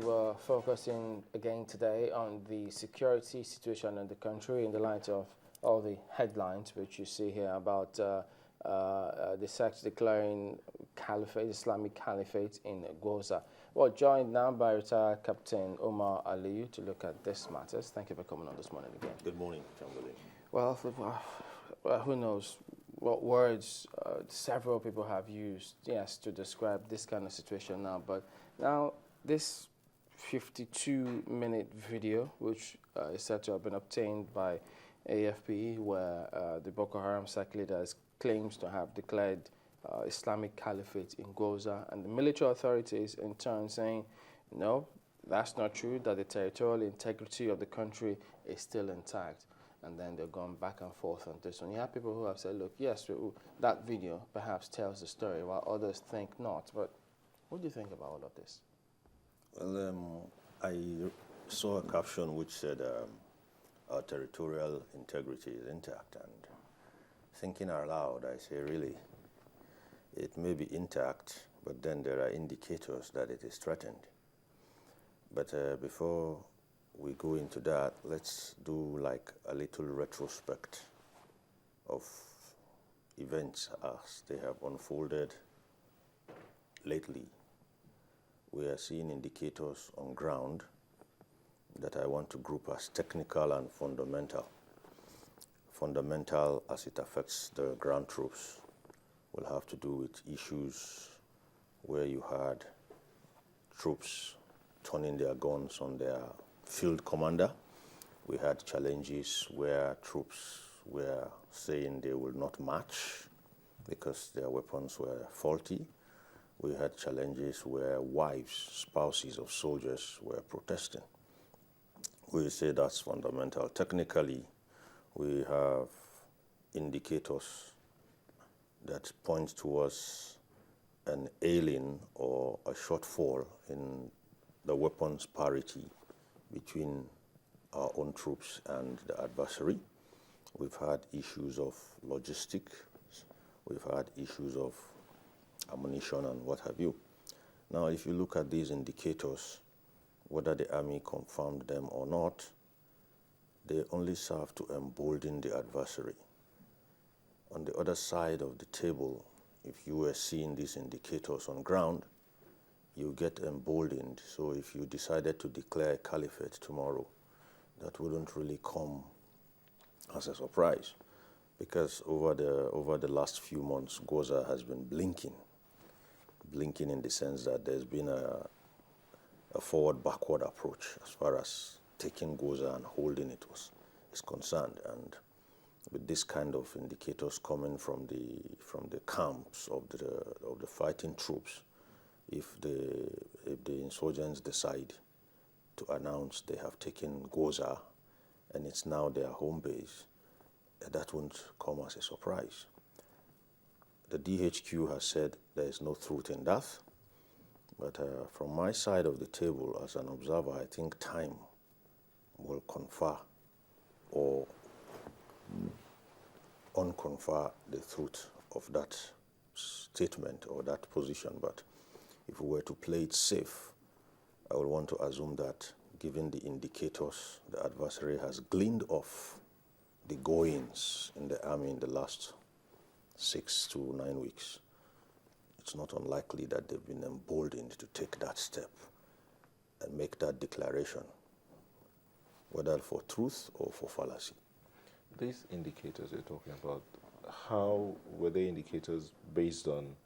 We're focusing again today on the security situation in the country in the light of all the headlines which you see here about the sect declaring Caliphate, Islamic Caliphate in Goza. We're joined now by retired Captain Umar Aliyu to look at these matters. Thank you for coming on this morning again. Good morning, Chamberlain. Well, who knows what words several people have used, yes, to describe this kind of situation now. But now this 52-minute video, which is said to have been obtained by AFP, where the Boko Haram sect leaders claims to have declared Islamic Caliphate in Goza, and the military authorities in turn saying, no, that's not true, that the territorial integrity of the country is still intact. And then they're going back and forth on this one. You have people who have said, look, yes, that video perhaps tells the story, while others think not. But what do you think about all of this? Well, I saw a caption which said our territorial integrity is intact, and thinking out loud, I say, really, it may be intact, but then there are indicators that it is threatened. But before we go into that, let's do like a little retrospect of events as they have unfolded lately. We are seeing indicators on ground that I want to group as technical and fundamental. Fundamental as it affects the ground troops will have to do with issues where you had troops turning their guns on their field commander. We had challenges where troops were saying they will not march because their weapons were faulty. We had challenges where wives, spouses of soldiers were protesting. We say that's fundamental. Technically, we have indicators that point towards an ailing or a shortfall in the weapons parity between our own troops and the adversary. We've had issues of logistics. We've had issues of ammunition and what have you. Now, if you look at these indicators, whether the army confirmed them or not, they only serve to embolden the adversary. On the other side of the table, if you were seeing these indicators on ground, you get emboldened. So if you decided to declare a caliphate tomorrow, that wouldn't really come as a surprise, because over the last few months, Goza has been blinking in the sense that there's been a forward-backward approach as far as taking Goza and holding it is concerned. And with this kind of indicators coming from the camps of the fighting troops, if the insurgents decide to announce they have taken Goza and it's now their home base, that won't come as a surprise. The DHQ has said there is no truth in that, but from my side of the table as an observer, I think time will confer or unconfer the truth of that statement or that position. But if we were to play it safe, I would want to assume that given the indicators the adversary has gleaned off the goings in the army in the last 6 to 9 weeks, it's not unlikely that they've been emboldened to take that step and make that declaration, whether for truth or for fallacy. These indicators you're talking about, how were they indicators based on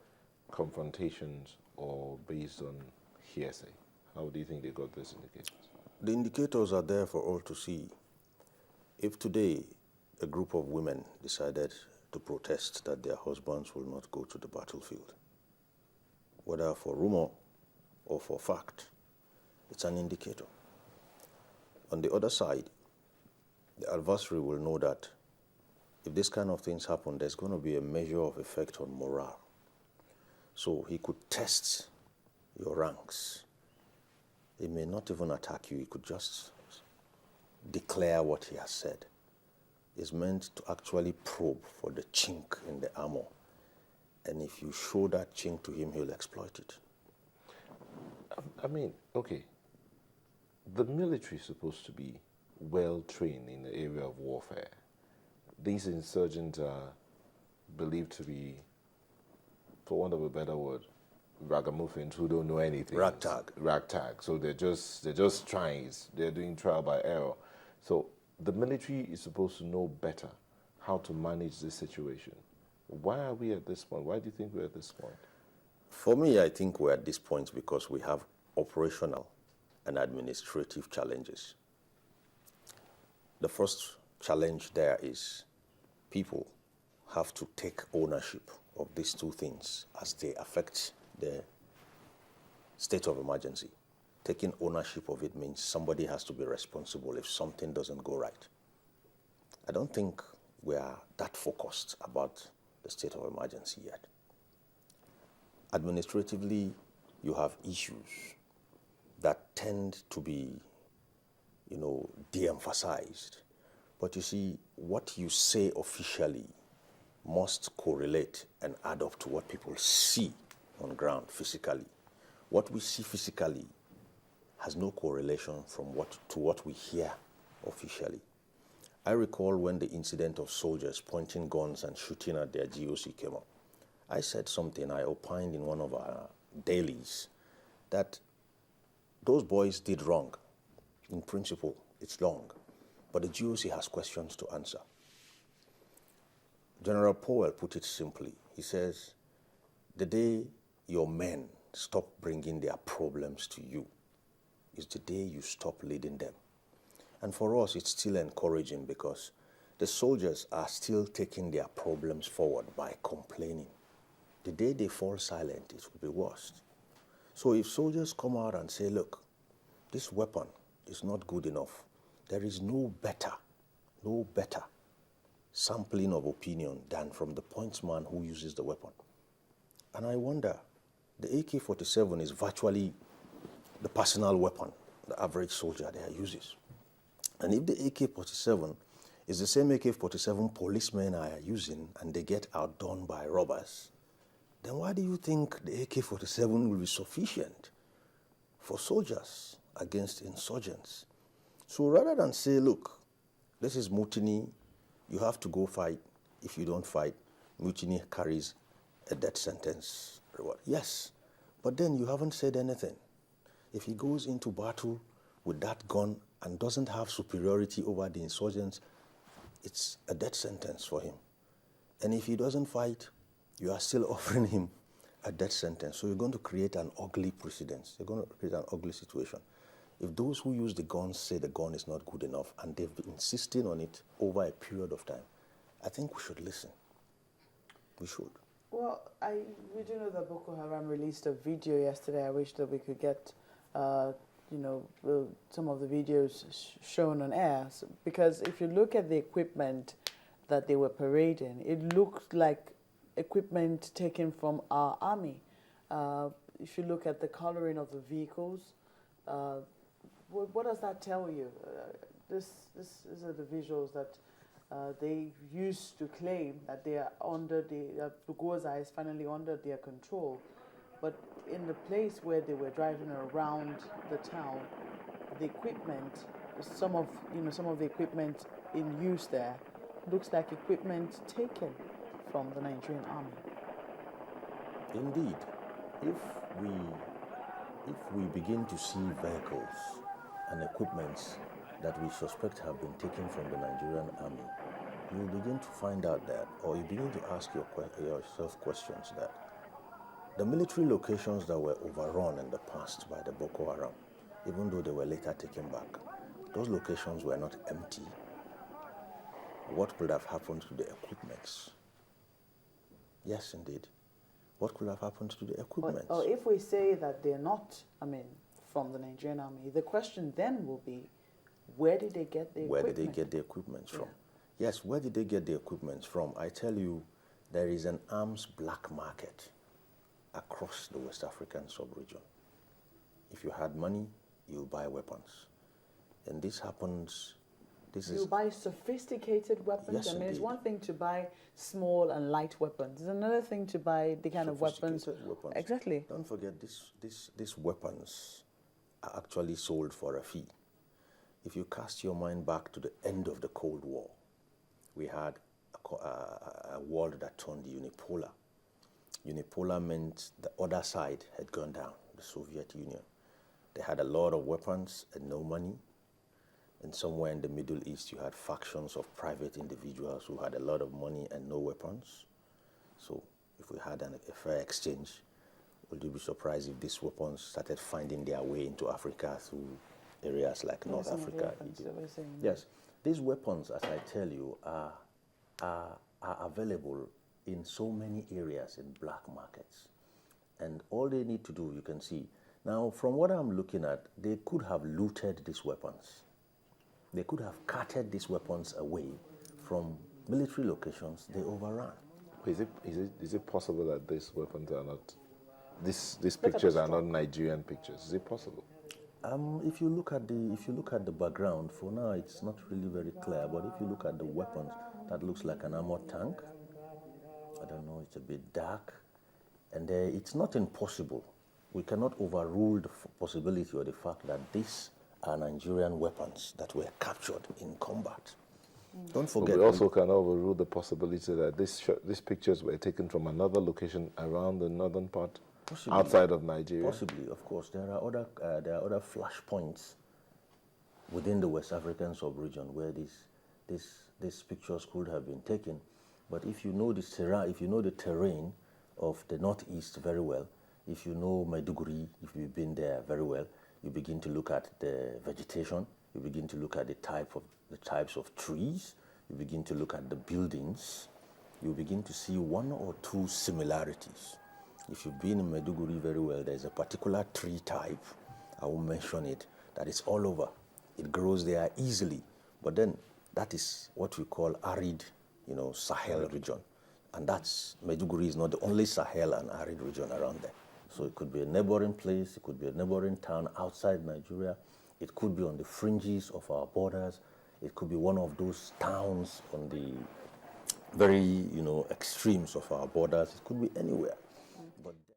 confrontations or based on hearsay? How do you think they got these indicators? The indicators are there for all to see. If today a group of women decided to protest that their husbands will not go to the battlefield, whether for rumor or for fact, it's an indicator. On the other side, the adversary will know that if this kind of things happen, there's going to be a measure of effect on morale. So he could test your ranks. He may not even attack you. He could just declare what he has said. It's meant to actually probe for the chink in the armor. And if you show that chink to him, he'll exploit it. I mean, okay, the military is supposed to be well trained in the area of warfare. These insurgents are believed to be, for want of a better word, ragamuffins who don't know anything. Ragtag. So they're just trying. They're doing trial by error. So the military is supposed to know better how to manage this situation. Why are we at this point? Why do you think we're at this point? For me, I think we're at this point because we have operational and administrative challenges. The first challenge there is people have to take ownership of these two things as they affect the state of emergency. Taking ownership of it means somebody has to be responsible if something doesn't go right. I don't think we are that focused about the state of emergency yet. Administratively, you have issues that tend to be, de-emphasized. But you see, what you say officially must correlate and add up to what people see on ground physically. What we see physically has no correlation to what we hear officially. I recall when the incident of soldiers pointing guns and shooting at their GOC came up. I said something, I opined in one of our dailies, that those boys did wrong. In principle, it's wrong. But the GOC has questions to answer. General Powell put it simply. He says, the day your men stop bringing their problems to you is the day you stop leading them. And for us, it's still encouraging because the soldiers are still taking their problems forward by complaining. The day they fall silent, it will be worse. So if soldiers come out and say, look, this weapon is not good enough, there is no better sampling of opinion than from the pointsman who uses the weapon. And I wonder, the AK-47 is virtually the personal weapon the average soldier there uses. And if the AK-47 is the same AK-47 policemen are using and they get outdone by robbers, then why do you think the AK-47 will be sufficient for soldiers against insurgents? So rather than say, look, this is mutiny, you have to go fight. If you don't fight, mutiny carries a death sentence reward. Yes, but then you haven't said anything. If he goes into battle with that gun and doesn't have superiority over the insurgents, it's a death sentence for him. And if he doesn't fight, you are still offering him a death sentence. So you're going to create an ugly precedent. You're going to create an ugly situation. If those who use the guns say the gun is not good enough and they've been insisting on it over a period of time, I think we should listen. We should. Well, we do know that Boko Haram released a video yesterday. I wish that we could get, some of the videos shown on air. Because if you look at the equipment that they were parading, it looked like equipment taken from our army. If you look at the coloring of the vehicles, what does that tell you? These are the visuals that they used to claim that they are under Bugoza is finally under their control. But in the place where they were driving around the town, the equipment, some of the equipment in use there, looks like equipment taken from the Nigerian army. Indeed, if we begin to see vehicles and equipments that we suspect have been taken from the Nigerian army, you begin to find out that, or you begin to ask yourself questions that the military locations that were overrun in the past by the Boko Haram, even though they were later taken back, those locations were not empty. What could have happened to the equipments? Yes, indeed. What could have happened to the equipment? Or if we say that they're not, from the Nigerian army, the question then will be, where did they get the equipment? Where did they get the equipment from? Yeah. Yes, where did they get the equipment from? I tell you, there is an arms black market across the West African sub-region. If you had money, you'll buy weapons. And this happens... You buy sophisticated weapons? Yes, it's one thing to buy small and light weapons. It's another thing to buy the kind of weapons. Weapons. Exactly. Don't forget, these weapons are actually sold for a fee. if you cast your mind back to the end of the Cold War, we had a world that turned unipolar. Unipolar meant the other side had gone down, the Soviet Union. They had a lot of weapons and no money. And somewhere in the Middle East, you had factions of private individuals who had a lot of money and no weapons. So if we had a fair exchange, would you be surprised if these weapons started finding their way into Africa through areas like North Africa? Yes, these weapons, as I tell you, are available in so many areas in black markets. And all they need to do, you can see. Now, from what I'm looking at, they could have looted these weapons. They could have carted these weapons away from military locations they overran. Is it possible that these weapons are not, these pictures are not Nigerian pictures? Is it possible? If you look at the background, for now it's not really very clear. But if you look at the weapons, that looks like an armored tank. I don't know. It's a bit dark, and it's not impossible. We cannot overrule the possibility or the fact that these are Nigerian weapons that were captured in combat. Don't forget. But we also cannot overrule the possibility that these pictures were taken from another location around the northern part, possibly, outside of Nigeria. Possibly, of course. There are other flashpoints within the West African sub-region where these pictures could have been taken. But if you know the terrain of the northeast very well, if you know Maiduguri, if you've been there very well, you begin to look at the vegetation, you begin to look at the types of trees, you begin to look at the buildings, you begin to see one or two similarities. If you've been in Maiduguri very well, there's a particular tree type, I won't mention it, that is all over. It grows there easily, but then that is what we call arid, Sahel region. And Maiduguri is not the only Sahel and arid region around there. So it could be a neighboring place, it could be a neighboring town outside Nigeria, it could be on the fringes of our borders, it could be one of those towns on the very, extremes of our borders, it could be anywhere. But